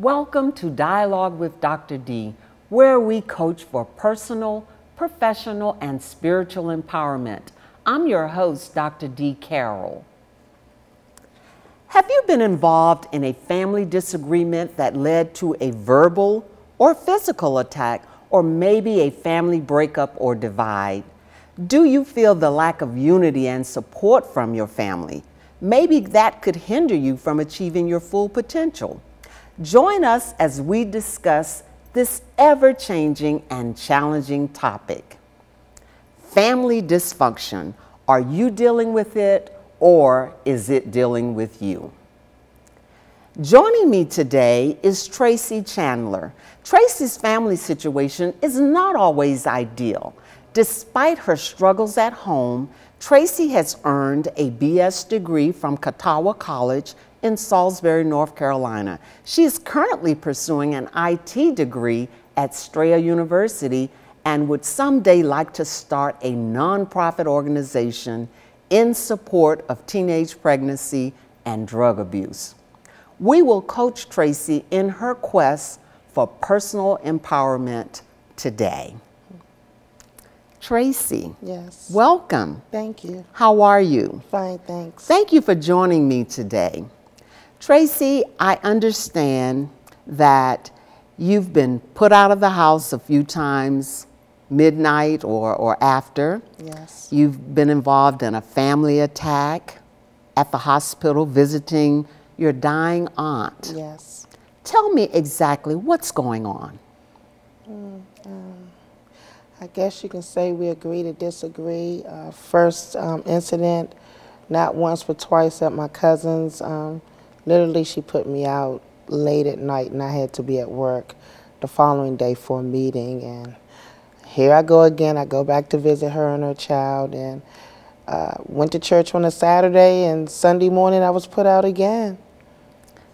Welcome to Dialogue with Dr. D, where we coach for personal, professional, and spiritual empowerment. I'm your host, Dr. Dee Carroll. Have you been involved in a family disagreement that led to a verbal or physical attack, or maybe a family breakup or divide? Do you feel the lack of unity and support from your family? Maybe that could hinder you from achieving your full potential. Join us as we discuss this ever-changing and challenging topic. Family dysfunction. Are you dealing with it, or is it dealing with you? Joining me today is Tracy Chandler. Tracy's family situation is not always ideal. Despite her struggles at home, Tracy has earned a BS degree from Catawba College in Salisbury, North Carolina. She is currently pursuing an IT degree at Strayer University and would someday like to start a nonprofit organization in support of teenage pregnancy and drug abuse. We will coach Tracy in her quest for personal empowerment today. Tracy. Yes. Welcome. Thank you. How are you? Fine, thanks. Thank you for joining me today. Tracy, I understand that you've been put out of the house a few times, midnight or after. Yes. You've been involved in a family attack at the hospital visiting your dying aunt. Yes. Tell me exactly what's going on. I guess you can say we agree to disagree. First incident, not once but twice at my cousin's. Literally, she put me out late at night and I had to be at work the following day for a meeting. And here I go again. I go back to visit her and her child, and went to church on a Saturday, and Sunday morning I was put out again.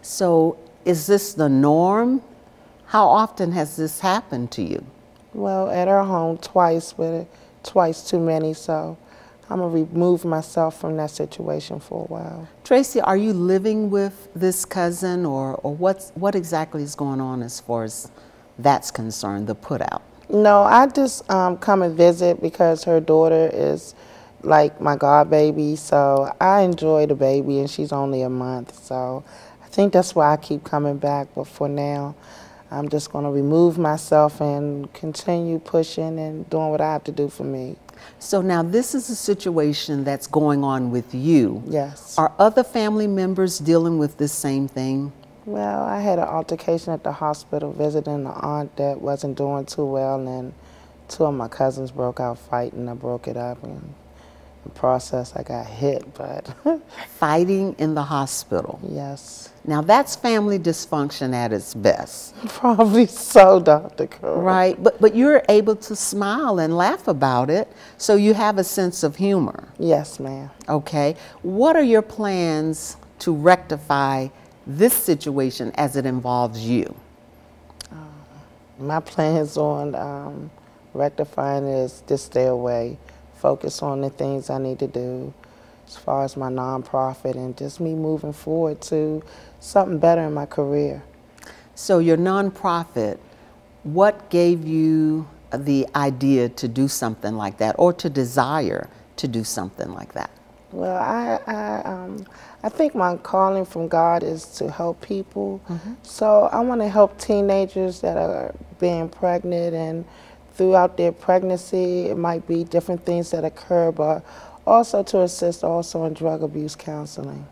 So is this the norm? How often has this happened to you? Well, at her home twice, but twice too many, so I'm going to remove myself from that situation for a while. Tracy, are you living with this cousin, or what exactly is going on as far as that's concerned, the put out? No, I just come and visit because her daughter is like my god baby, so I enjoy the baby, and she's only a month, so I think that's why I keep coming back. But for now, I'm just going to remove myself and continue pushing and doing what I have to do for me. So now this is a situation that's going on with you. Yes. Are other family members dealing with this same thing? Well, I had an altercation at the hospital visiting an aunt that wasn't doing too well, and two of my cousins broke out fighting. I broke it up, and in the process I got hit, but... Fighting in the hospital? Yes. Now that's family dysfunction at its best. Probably so, Dr. Carroll. Right, but you're able to smile and laugh about it, so you have a sense of humor. Yes, ma'am. Okay. What are your plans to rectify this situation as it involves you? My plans on rectifying is to stay away, focus on the things I need to do as far as my nonprofit, and just me moving forward to something better in my career. So your nonprofit, what gave you the idea to do something like that, or to desire to do something like that? Well, I think my calling from God is to help people. So I want to help teenagers that are being pregnant, and throughout their pregnancy, it might be different things that occur, but also to assist also in drug abuse counseling.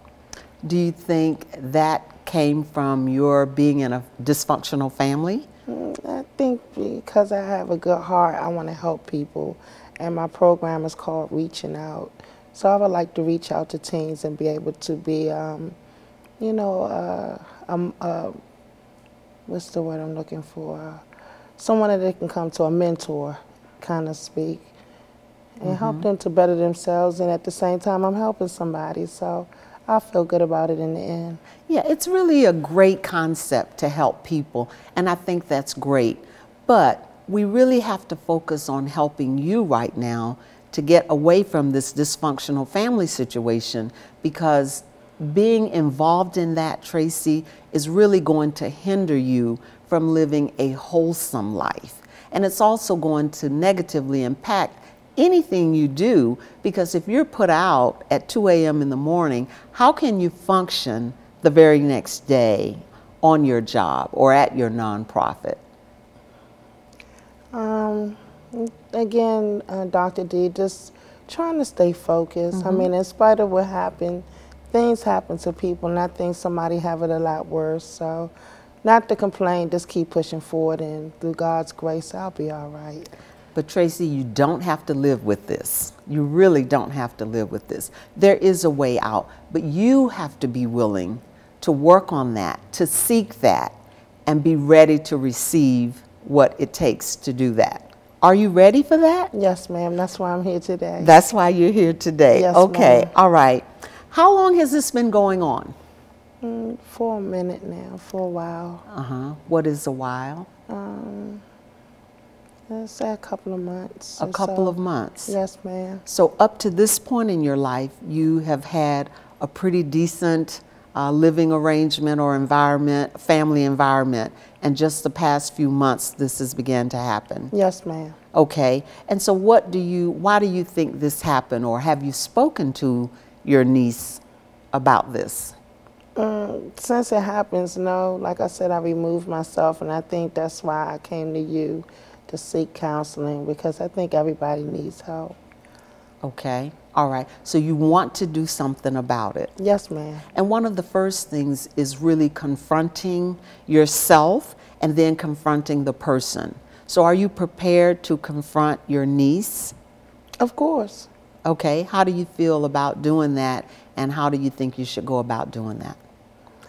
Do you think that came from your being in a dysfunctional family? I think because I have a good heart, I want to help people, and my program is called Reaching Out. So I would like to reach out to teens and be able to be, you know, what's the word I'm looking for? Someone that they can come to, a mentor, kind of speak, and help them to better themselves, and at the same time I'm helping somebody, so I feel good about it in the end. Yeah, it's really a great concept to help people, and I think that's great. But we really have to focus on helping you right now to get away from this dysfunctional family situation, because being involved in that, Tracy, is really going to hinder you from living a wholesome life. And it's also going to negatively impact anything you do, because if you're put out at 2 a.m. in the morning, how can you function the very next day on your job or at your nonprofit? Again, Dr. D, just trying to stay focused. I mean, in spite of what happened, things happen to people, and I think somebody have it a lot worse. So not to complain, just keep pushing forward, and through God's grace, I'll be all right. But Tracy, you don't have to live with this. You really don't have to live with this. There is a way out, but you have to be willing to work on that, to seek that, and be ready to receive what it takes to do that. Are you ready for that? Yes, ma'am. That's why I'm here today. That's why you're here today. Yes, okay, ma'am. All right. How long has this been going on? For a minute now, for a while. What is a while? Let's say a couple of months. A couple of months. Yes, ma'am. So up to this point in your life, you have had a pretty decent living arrangement or environment, family environment, and just the past few months this has began to happen. Yes, ma'am. Okay, and so why do you think this happened, or have you spoken to your niece about this? Since it happens, no, like I said, I removed myself, and I think that's why I came to you to seek counseling, because I think everybody needs help. Okay, all right. So you want to do something about it. Yes, ma'am. And one of the first things is really confronting yourself and then confronting the person. So are you prepared to confront your niece? Of course. Okay, how do you feel about doing that, and how do you think you should go about doing that?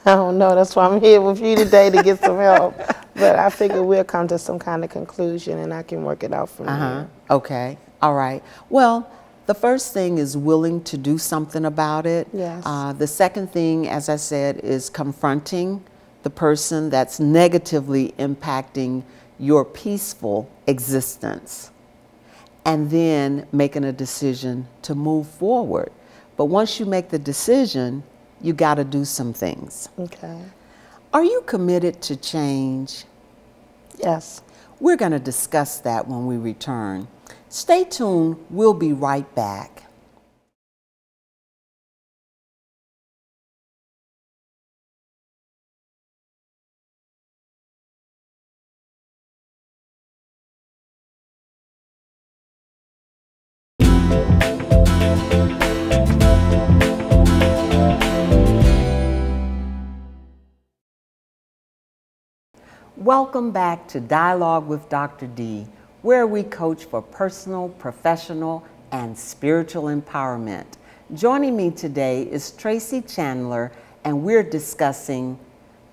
I don't know. That's why I'm here with you today, to get some help. But I figure we'll come to some kind of conclusion, and I can work it out from there. Okay, all right. Well, the first thing is willing to do something about it. Yes. The second thing, as I said, is confronting the person that's negatively impacting your peaceful existence, and then making a decision to move forward. But once you make the decision, you got to do some things. Okay. Are you committed to change? Yes. We're going to discuss that when we return. Stay tuned. We'll be right back. Welcome back to Dialogue with Dr. D, where we coach for personal, professional, and spiritual empowerment. Joining me today is Tracy Chandler, and we're discussing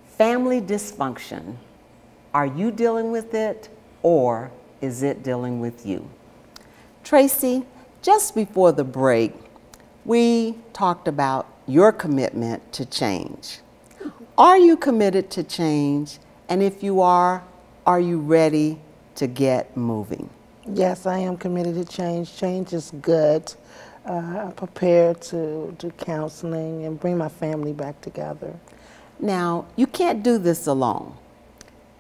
family dysfunction. Are you dealing with it, or is it dealing with you? Tracy, just before the break, we talked about your commitment to change. Are you committed to change? And if you are you ready to get moving? Yes, I am committed to change. Change is good. I'm prepared to do counseling and bring my family back together. Now, you can't do this alone.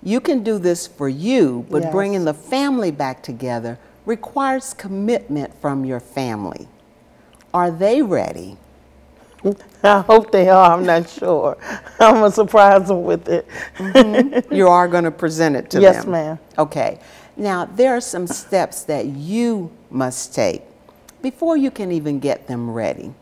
You can do this for you, but Yes. bringing the family back together requires commitment from your family. Are they ready? I hope they are. I'm not sure. I'm going to surprise them with it. You are going to present it to them? Yes, ma'am. Okay. Now, there are some steps that you must take before you can even get them ready.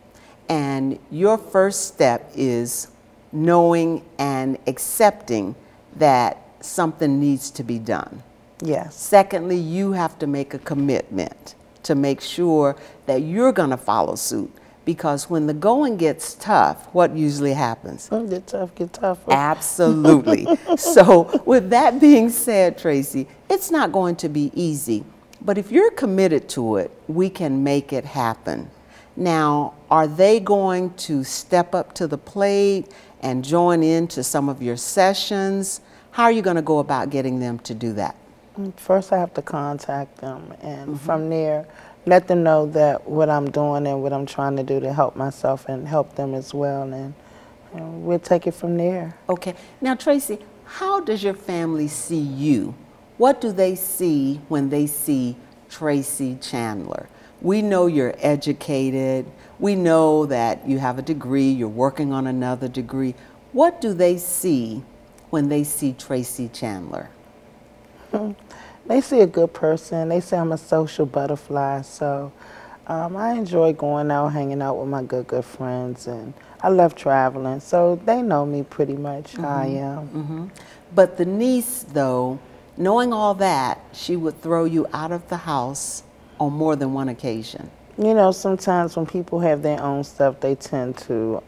And your first step is knowing and accepting that something needs to be done. Yes. Secondly, you have to make a commitment to make sure that you're going to follow suit. Because when the going gets tough, what usually happens? Get tough, get tougher. Absolutely. So with that being said, Tracy, it's not going to be easy. But if you're committed to it, we can make it happen. Now, are they going to step up to the plate and join into some of your sessions? How are you going to go about getting them to do that? First, I have to contact them, and from there, let them know that what I'm doing and what I'm trying to do to help myself and help them as well, and we'll take it from there. Okay. Now, Tracy, how does your family see you? What do they see when they see Tracy Chandler? We know you're educated. We know that you have a degree. You're working on another degree. What do they see when they see Tracy Chandler? They see a good person. They say I'm a social butterfly, so I enjoy going out, hanging out with my good friends, and I love traveling, so they know me pretty much how I am. But the niece, though, knowing all that, she would throw you out of the house on more than one occasion. You know, sometimes when people have their own stuff, they tend to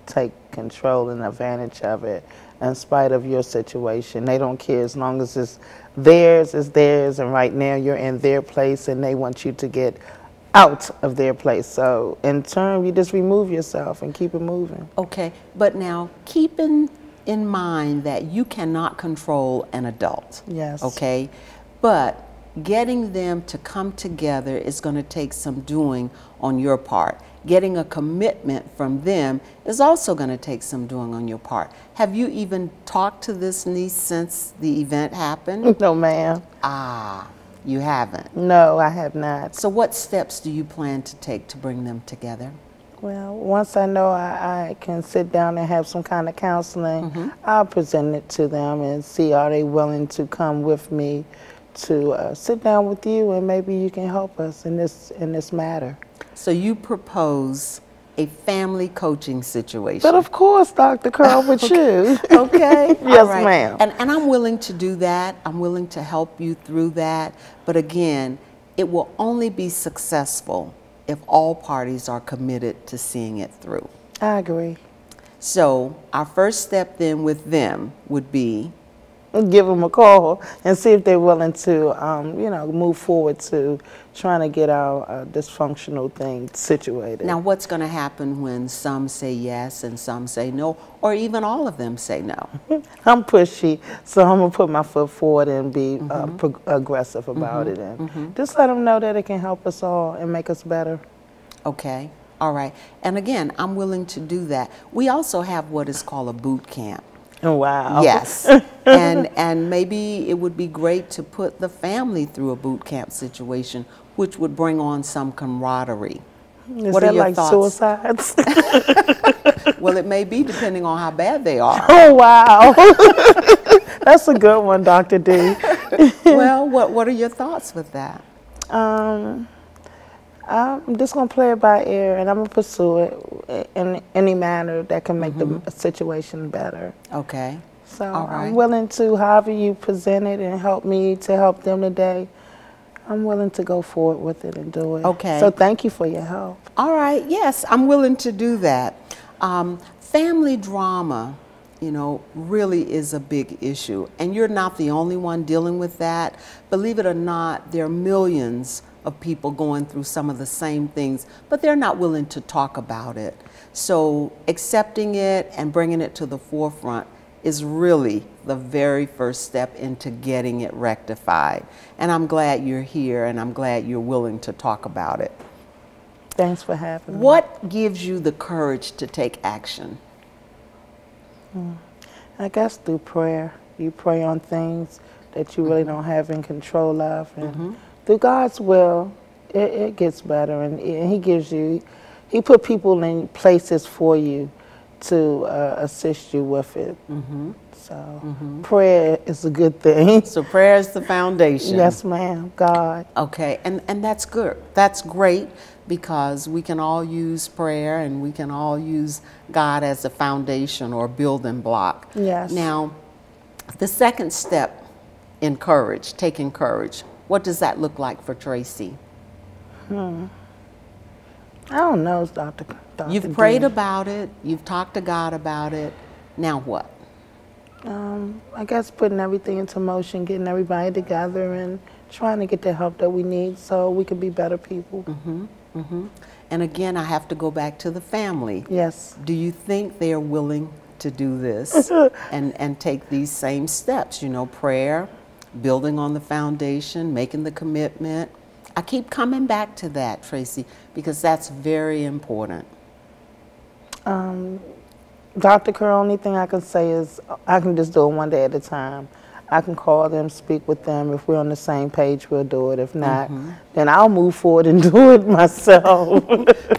take control and advantage of it in spite of your situation. They don't care as long as it's theirs, and right now you're in their place and they want you to get out of their place. So in turn, you just remove yourself and keep it moving. Okay, but now keeping in mind that you cannot control an adult. Yes. Okay, but getting them to come together is going to take some doing on your part. Getting a commitment from them is also going to take some doing on your part. Have you even talked to this niece since the event happened? No, ma'am. Ah, you haven't? No, I have not. So what steps do you plan to take to bring them together? Well, once I know I can sit down and have some kind of counseling, I'll present it to them and see, are they willing to come with me to sit down with you, and maybe you can help us in this matter. So you propose a family coaching situation. But of course, Dr. Carroll, with you. Okay. Yes, right. ma'am. And I'm willing to do that. I'm willing to help you through that. But again, it will only be successful if all parties are committed to seeing it through. I agree. So our first step then with them would be? Give them a call and see if they're willing to, you know, move forward to trying to get our dysfunctional thing situated. Now, what's going to happen when some say yes and some say no, or even all of them say no? I'm pushy, so I'm going to put my foot forward and be aggressive about it, and just let them know that it can help us all and make us better. Okay. All right. And again, I'm willing to do that. We also have what is called a boot camp. Oh, wow. Yes. and maybe it would be great to put the family through a boot camp situation, which would bring on some camaraderie. Is what that are your like thoughts? Suicides? Well, it may be depending on how bad they are. Oh, wow. That's a good one, Dr. D. Well, what are your thoughts with that? I'm just going to play it by ear, and I'm going to pursue it in any manner that can make the situation better. Okay. So all right. I'm willing to, however you present it and help me to help them today, I'm willing to go forward with it and do it. Okay. So thank you for your help. All right. Yes, I'm willing to do that. Family drama, you know, really is a big issue. And you're not the only one dealing with that. Believe it or not, there are millions of people going through some of the same things, but they're not willing to talk about it. So accepting it and bringing it to the forefront is really the very first step into getting it rectified. And I'm glad you're here, and I'm glad you're willing to talk about it. Thanks for having me. What gives you the courage to take action? I guess through prayer. You pray on things that you really don't have in control of, and through God's will, it gets better, and He gives you, He put people in places for you to assist you with it. So prayer is a good thing. So prayer is the foundation. Yes, ma'am. God. Okay, and that's good. That's great, because we can all use prayer and we can all use God as a foundation or building block. Yes. Now, the second step in courage, taking courage, what does that look like for Tracy? I don't know, Dr. You've prayed about it, you've talked to God about it, now what? I guess putting everything into motion, getting everybody together and trying to get the help that we need so we can be better people. And again, I have to go back to the family. Yes. Do you think they're willing to do this and take these same steps, you know, prayer, building on the foundation, making the commitment, I keep coming back to that, Tracy, because that's very important. Dr. Carroll, only thing I can say is I can just do it one day at a time. I can call them, speak with them. If we're on the same page, we'll do it. If not, then I'll move forward and do it myself.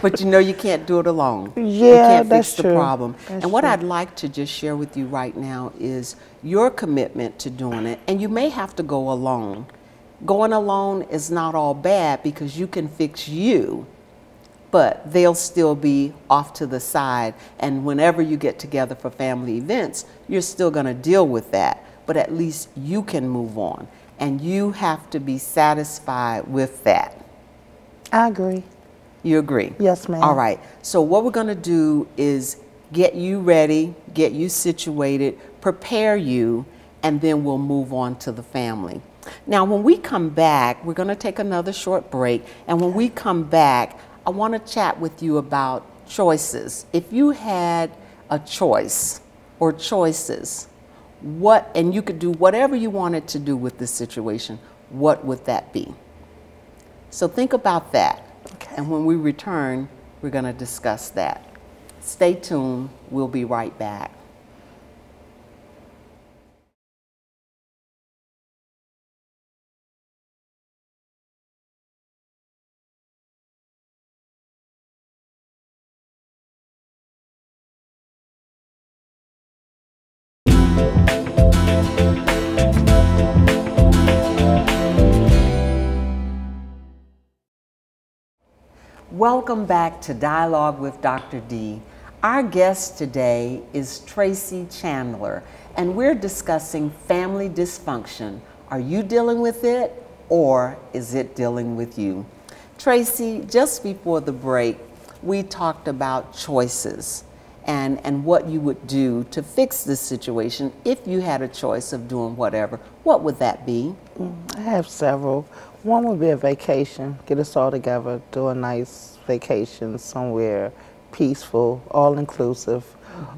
But you know you can't do it alone. Yeah, you can't that's fix the true. problem. That's and what true. I'd like to just share with you right now is your commitment to doing it. And you may have to go alone. Going alone is not all bad because you can fix you, but they'll still be off to the side. And whenever you get together for family events, you're still going to deal with that. But at least you can move on. And you have to be satisfied with that. I agree. You agree? Yes, ma'am. All right. So what we're going to do is get you ready, get you situated, prepare you, and then we'll move on to the family. Now, when we come back, we're going to take another short break. And when we come back, I want to chat with you about choices. If you had a choice or choices, and you could do whatever you wanted to do with this situation, what would that be? So think about that. Okay. And when we return, we're going to discuss that. Stay tuned. We'll be right back. Welcome back to Dialogue with Dr. D. Our guest today is Tracy Chandler, and we're discussing family dysfunction. Are you dealing with it, or is it dealing with you? Tracy, just before the break, we talked about choices and what you would do to fix this situation if you had a choice of doing whatever. What would that be? I have several. One would be a vacation, get us all together, do a nice vacation somewhere peaceful, all-inclusive.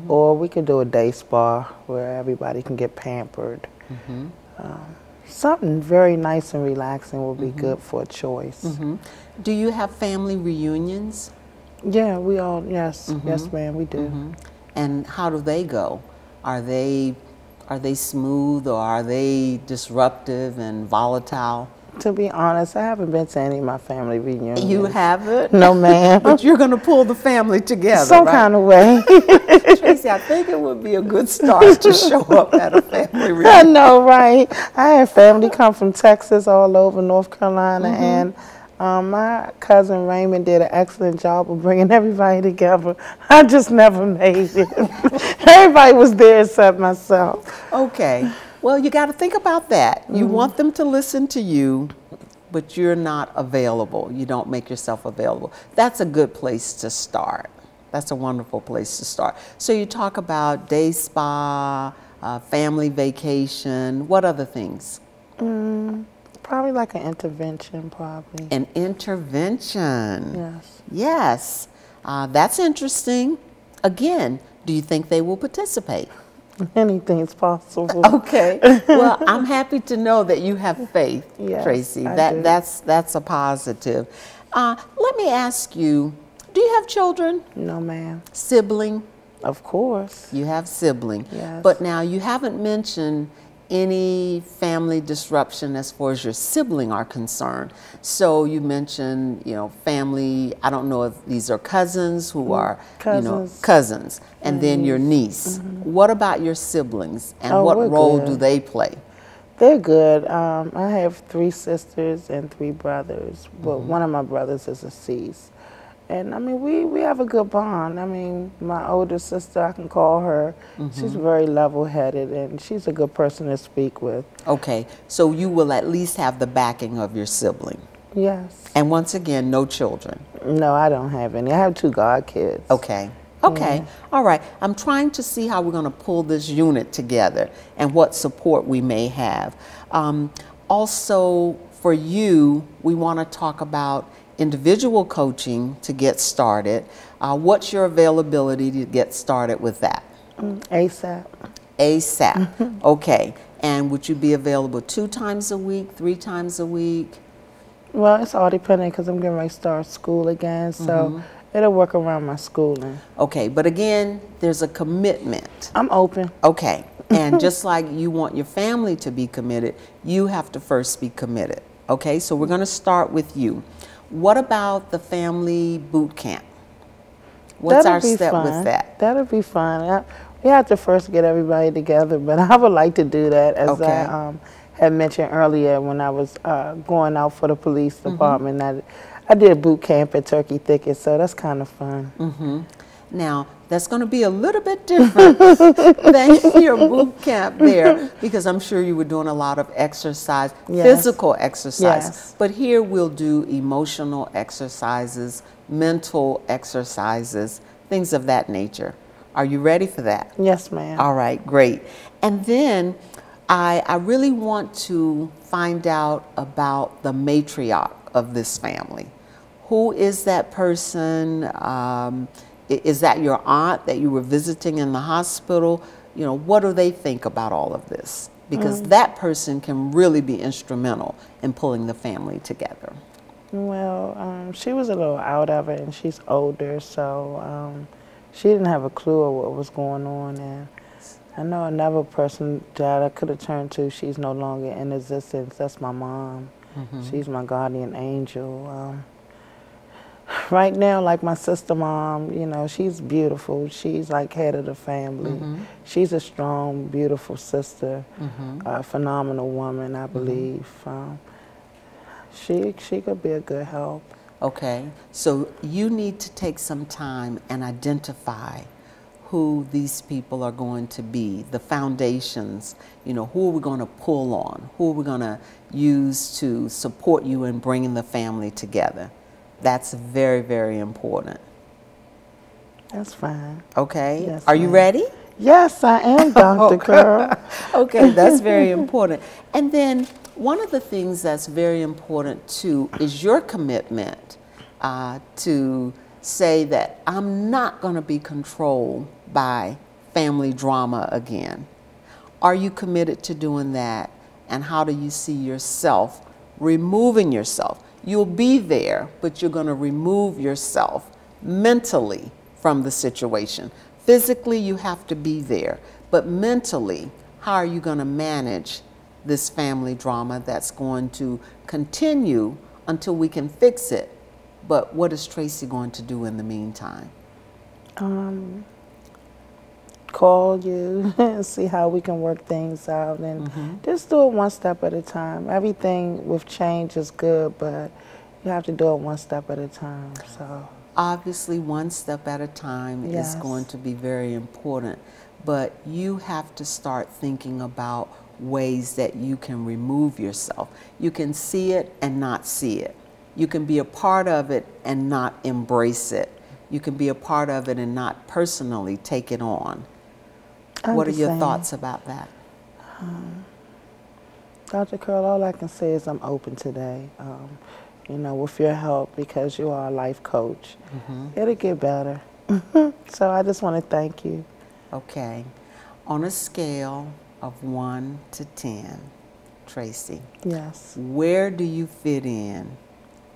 Or we could do a day spa where everybody can get pampered. Something very nice and relaxing will be good for a choice. Do you have family reunions? Yeah, we all, yes, yes ma'am, we do. And how do they go? Are they smooth, or are they disruptive and volatile? To be honest, I haven't been to any of my family reunions. You haven't? No, ma'am. But you're going to pull the family together, Some right? kind of way. Tracy, I think it would be a good start to show up at a family reunion. I know, right? I had family come from Texas, all over North Carolina, and my cousin Raymond did an excellent job of bringing everybody together. I just never made it. Everybody was there except myself. Okay. Well, you got to think about that. You want them to listen to you, but you're not available. You don't make yourself available. That's a good place to start. That's a wonderful place to start. So you talk about day spa, family vacation. What other things? Probably like an intervention, probably. An intervention. Yes. Yes. That's interesting. Again, do you think they will participate? Anything's possible. Okay. Well, I'm happy to know that you have faith, Yes, Tracy. I do. That's a positive. Let me ask you, do you have children? No, ma'am. Sibling? Of course. You have sibling. Yes. But now you haven't mentioned any family disruption as far as your sibling are concerned. So you mentioned, family, I don't know if these are cousins who are, cousins, and then your niece. What about your siblings, and what we're role good. do they play? They're good. I have 3 sisters and 3 brothers, but one of my brothers is deceased. And I mean, we have a good bond. I mean, my older sister, I can call her. She's very level-headed, and she's a good person to speak with. Okay, so you will at least have the backing of your sibling. Yes. And once again, no children. No, I don't have any. I have 2 godkids. Okay. Okay. Yeah. All right. I'm trying to see how we're going to pull this unit together and what support we may have. Also, for you, we want to talk about individual coaching to get started. What's your availability to get started with that? ASAP. ASAP. Okay. And would you be available 2 times a week, 3 times a week? Well, it's all depending because I'm getting ready to start school again, so it'll work around my schooling. Okay, but again, there's a commitment. I'm open. Okay, and just like you want your family to be committed, you have to first be committed. Okay, so we're going to start with you. What about the family boot camp? What's our step with that? That'll be fun. We have to first get everybody together, but I would like to do that, as I had mentioned earlier when I was going out for the police department. I did boot camp at Turkey Thicket, so that's kind of fun. Now, that's going to be a little bit different than your boot camp there, because I'm sure you were doing a lot of exercise, physical exercise. But here we'll do emotional exercises, mental exercises, things of that nature. Are you ready for that? Yes, ma'am. All right, great. And then I really want to find out about the matriarch of this family. Who is that person? Is that your aunt that you were visiting in the hospital? You know, what do they think about all of this? Because that person can really be instrumental in pulling the family together. Well, she was a little out of it, and she's older, so she didn't have a clue of what was going on. And I know another person that I could have turned to. She's no longer in existence. That's my mom. She's my guardian angel. Right now, like my sister mom, you know, she's beautiful. She's like head of the family. She's a strong, beautiful sister, a phenomenal woman, I believe. She could be a good help. Okay, so you need to take some time and identify who these people are going to be, the foundations, you know, who are we going to pull on, who are we going to use to support you in bringing the family together. That's very, very important. That's fine. Okay, Yes, are you ready? Yes, I am, Dr. Carroll. Okay, that's very important. And then one of the things that's very important too is your commitment to say that I'm not going to be controlled by family drama again. Are you committed to doing that? And how do you see yourself removing yourself? You'll be there, but you're going to remove yourself mentally from the situation. Physically, you have to be there, but mentally, how are you going to manage this family drama that's going to continue until we can fix it? But what is Tracy going to do in the meantime? Call you and see how we can work things out, and just do it one step at a time. Everything with change is good, but you have to do it one step at a time. So obviously one step at a time is going to be very important, but you have to start thinking about ways that you can remove yourself. You can see it and not see it. You can be a part of it and not embrace it. You can be a part of it and not personally take it on. What are your thoughts about that? Dr. Carroll, all I can say is I'm open today. You know, with your help, because you are a life coach, it'll get better. So I just want to thank you. Okay. On a scale of 1 to 10, Tracy, Yes. where do you fit in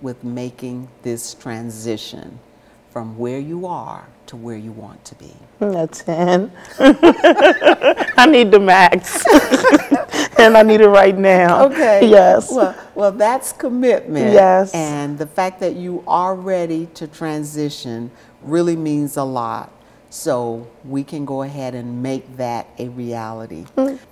with making this transition from where you are to where you want to be? A 10. I need the max. And I need it right now. Okay. Yes. Well, that's commitment. Yes. And the fact that you are ready to transition really means a lot. So we can go ahead and make that a reality.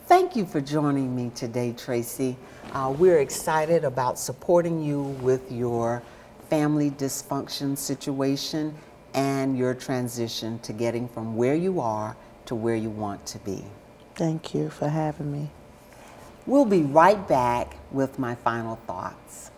Thank you for joining me today, Tracy. We're excited about supporting you with your family dysfunction situation and your transition to getting from where you are to where you want to be. Thank you for having me. We'll be right back with my final thoughts.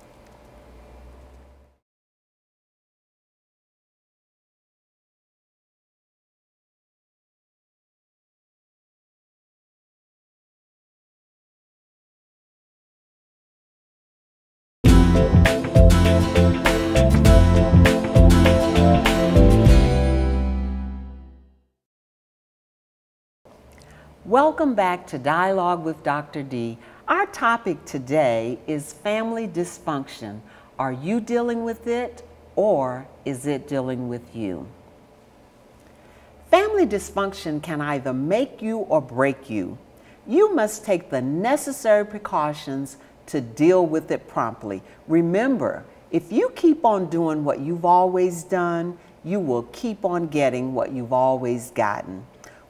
Welcome back to Dialogue with Dr. D. Our topic today is family dysfunction, Are you dealing with it, or is it dealing with you? Family dysfunction can either make you or break you. You must take the necessary precautions to deal with it promptly. Remember, if you keep on doing what you've always done, you will keep on getting what you've always gotten.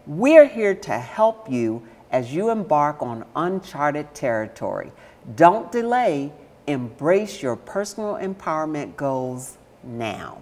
We're here to help you as you embark on uncharted territory. Don't delay. Embrace your personal empowerment goals now.